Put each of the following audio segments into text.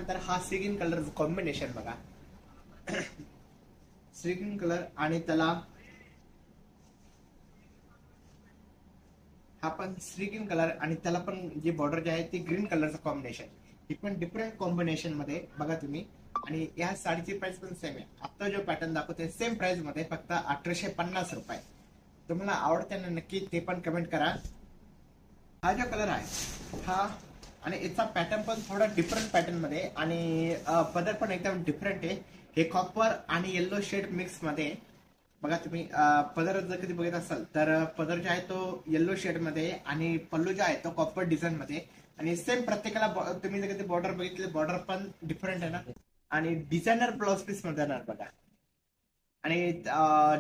त्यानंतर हा सिगिन colour combination बघा. सिगिन कलर आणि त्याला हा पण सिगिन कलर आणि त्याला पण जी बॉर्डर जी आहे ती ग्रीन कलरचं कॉम्बिनेशन. ही पण डिफरंट कॉम्बिनेशन मध्ये बघा तुम्ही. आणि या साडीची प्राइस पण सेम आहे. आता जो पॅटर्न दाखवते सेम प्राइस मध्ये फक्त 1850 रुपये. तुम्हाला आवडते ना नक्की ते पण कमेंट करा. हा जो कलर आहे हा आणि याचा पॅटर्न पण थोडा डिफरंट पॅटर्न मध्ये आणि पदर पण एकदम डिफरंट आहे. हे कॉपर आणि येल्लो शेड मिक्स मध्ये बघा तुम्ही. पदर जर कधी बघत असाल तर पदर जो आहे तो येल्लो शेड मध्ये आणि पल्लू जो आहे तो कॉपर डिझाईन मध्ये. आणि सेम प्रत्येकाला तुम्ही जर कधी बॉर्डर बघितले बॉर्डर पण डिफरंट आहे ना. आणि डिझायनर ब्लाउज पीस मध्ये येणार बघा. आणि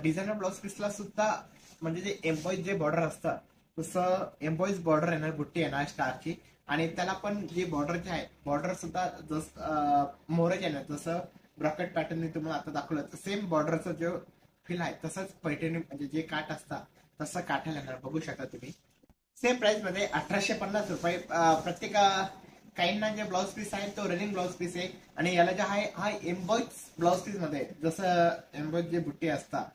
डिझायनर ब्लाउज पीसला सुद्धा म्हणजे जे एम्बॉईज जे बॉर्डर असतं तसं एम्बॉईज बॉर्डर येणार, बुट्टी येणार स्टारची. आणि त्याला पण जी बॉर्डर जे आहे बॉर्डर सुद्धा जसं मोरच येणार, जसं ब्रॉकेट पॅटर्न मी तुम्हाला आता दाखवलं सेम बॉर्डरचा जो फील आहे तसंच पैठणी म्हणजे जे काठ असतात तसं काठाला येणार. बघू शकता तुम्ही सेम प्राइस मध्ये 1850 रुपये. प्रत्येक काहींना जे ब्लाउज पीस आहे तो रनिंग ब्लाउज पीस आहे. आणि याला जे आहे हा एम्बॉईज ब्लाउज पीस मध्ये जसं एम्बॉईज जे बुट्टी असतात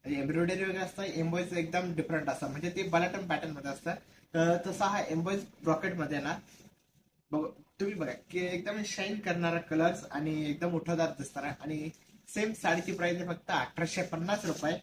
एम्ब्रॉयडरी वगैरे असतं, एम्बॉईज एकदम डिफरंट असतं म्हणजे ते बलाटन पॅटर्न मध्ये असतं. तर तसा हा एम्बॉईज ब्रॉकेट मध्ये ना तुम्ही बघा की एकदम शाईन करणारा कलर्स आणि एकदम उठादार दिसणारा. आणि सेम साडीची प्राइस आहे फक्त 1850 रुपये.